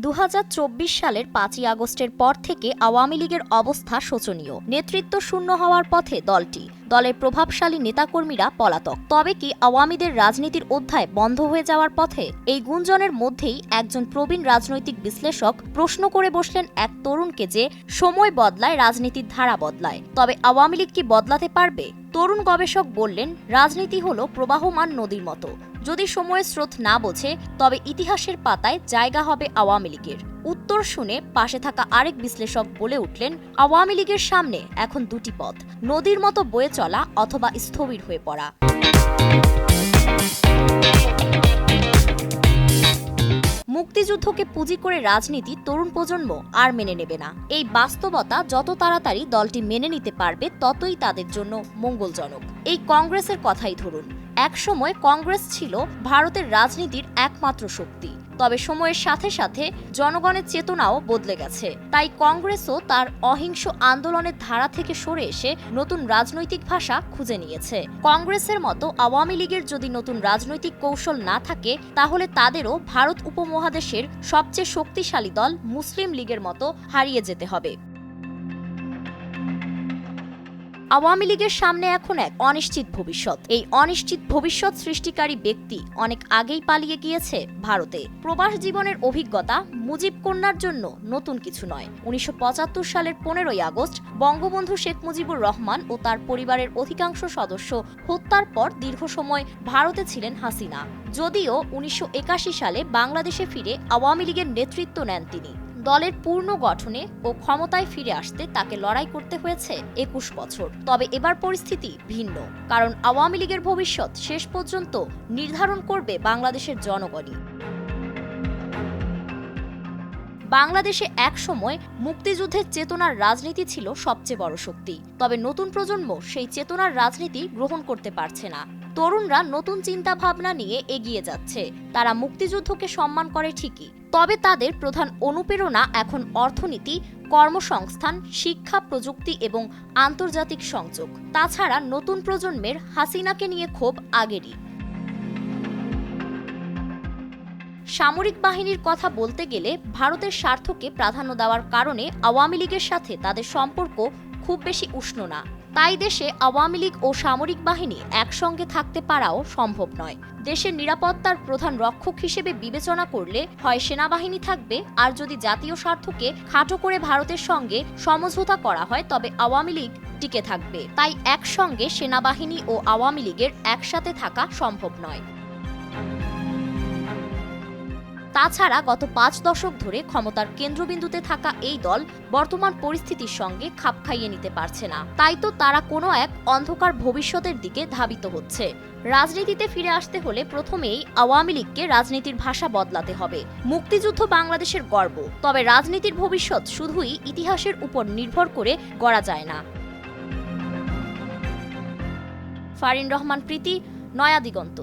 2024 সালের 5ই আগস্টের পর থেকে আওয়ামী লীগের অবস্থা শোচনীয়। নেতৃত্ব শূন্য হওয়ার পথে দলটি। দলের প্রভাবশালী নেতাকর্মীরা পলাতক। তবে কি আওয়ামীদের রাজনীতির অধ্যায় বন্ধ হয়ে যাওয়ার পথে? এই গুঞ্জনের মধ্যেই একজন প্রবীণ রাজনৈতিক বিশ্লেষক প্রশ্ন করে বসলেন এক তরুণকে যে সময় বদলায়, রাজনীতির ধারা বদলায়, তবে আওয়ামী লীগ কি বদলাতে পারবে? তরুণ গবেষক বললেন, রাজনীতি হলো প্রবাহমান নদীর মতো। যদি সময়ের স্রোত না বোঝে, তবে ইতিহাসের পাতায় জায়গা হবে আওয়ামী লীগের। উত্তর শুনে পাশে থাকা আরেক বিশ্লেষক বলে উঠলেন, আওয়ামী লীগের সামনে এখন দুটি পথ, নদীর মতো বয়ে চলা অথবা স্থবির হয়ে পড়া। মুক্তিযুদ্ধকে পুঁজি করে রাজনীতি তরুণ প্রজন্ম আর মেনে নেবে না। এই বাস্তবতা যত তাড়াতাড়ি দলটি মেনে নিতে পারবে, ততই তাদের জন্য মঙ্গলজনক। এই কংগ্রেসের কথাই ধরুন। একসময় কংগ্রেস ছিল ভারতের রাজনীতির একমাত্র শক্তি। তবে সময়ের সাথে সাথে জনগণের চেতনাও বদলে গেছে। তাই কংগ্রেসও তার অহিংস আন্দোলনের ধারা থেকে সরে এসে নতুন রাজনৈতিক ভাষা খুঁজে নিয়েছে। কংগ্রেসের মতো আওয়ামী লীগের যদি নতুন রাজনৈতিক কৌশল না থাকে, তাহলে তাদেরও ভারত উপমহাদেশের সবচেয়ে শক্তিশালী দল মুসলিম লীগের মতো হারিয়ে যেতে হবে। আওয়ামী লীগের সামনে এখন এক অনিশ্চিত ভবিষ্যৎ। এই অনিশ্চিত ভবিষ্যৎ সৃষ্টিকারী ব্যক্তি অনেক আগেই পালিয়ে গিয়েছে ভারতে। প্রবাস জীবনের অভিজ্ঞতা মুজিব কন্যার জন্য নতুন কিছু নয়। 1975 সালের 15ই আগস্ট বঙ্গবন্ধু শেখ মুজিবুর রহমান ও তার পরিবারের অধিকাংশ সদস্য হত্যার পর দীর্ঘ সময় ভারতে ছিলেন হাসিনা। যদিও 1981 সালে বাংলাদেশে ফিরে আওয়ামী লীগের নেতৃত্ব নেন তিনি। দলের পূর্ণ গঠনে ও ক্ষমতায় ফিরে আসতে তাকে লড়াই করতে হয়েছে 21 বছর। তবে এবার পরিস্থিতি ভিন্ন, কারণ আওয়ামী লীগের ভবিষ্যৎ শেষ পর্যন্ত নির্ধারণ করবে বাংলাদেশের জনগণই। বাংলাদেশে এক সময় মুক্তিযুদ্ধের চেতনার রাজনীতি ছিল সবচেয়ে বড় শক্তি। তবে নতুন প্রজন্ম সেই চেতনার রাজনীতি গ্রহণ করতে পারছে না। তরুণরা নতুন চিন্তা ভাবনা নিয়ে এগিয়ে যাচ্ছে। তারা মুক্তিযুদ্ধকে সম্মান করে ঠিকই, তবে তাদের প্রধান অনুপ্রেরণা এখন অর্থনীতি, কর্মসংস্থান, শিক্ষা, প্রযুক্তি এবং আন্তর্জাতিক সংযোগ। তাছাড়া নতুন প্রজন্মের হাসিনাকে নিয়ে ক্ষোভ আগেরই। সামরিক বাহিনীর কথা বলতে গেলে ভারতের স্বার্থকে প্রাধান্য দেওয়ার কারণে আওয়ামী লীগের সাথে তাদের সম্পর্ক খুব বেশি উষ্ণ না। তাই দেশে আওয়ামী লীগ ও সামরিক বাহিনী একসঙ্গে থাকতে পারাও সম্ভব নয়। দেশের নিরাপত্তার প্রধান রক্ষক হিসেবে বিবেচনা করলে হয় সেনাবাহিনী থাকবে, আর যদি জাতীয় স্বার্থকে খাটো করে ভারতের সঙ্গে সমঝোতা করা হয়, তবে আওয়ামী লীগ টিকে থাকবে। তাই একসঙ্গে সেনাবাহিনী ও আওয়ামী লীগের একসাথে থাকা সম্ভব নয়। তাছাড়া গত 5 দশক ধরে ক্ষমতার কেন্দ্রবিন্দুতে থাকা এই দল বর্তমান পরিস্থিতির সঙ্গে খাপ খাইয়ে নিতে পারছে না। তাই তো তারা কোনো এক অন্ধকার ভবিষ্যতের দিকে ধাবিত হচ্ছে। রাজনীতিতে ফিরে আসতে হলে প্রথমেই আওয়ামী লীগকে রাজনীতির ভাষা বদলাতে হবে। মুক্তিযুদ্ধ বাংলাদেশের গর্ব, তবে রাজনীতির ভবিষ্যৎ শুধুই ইতিহাসের উপর নির্ভর করে গড়া যায় না। ফারিন রহমান প্রীতি, নয়া দিগন্ত।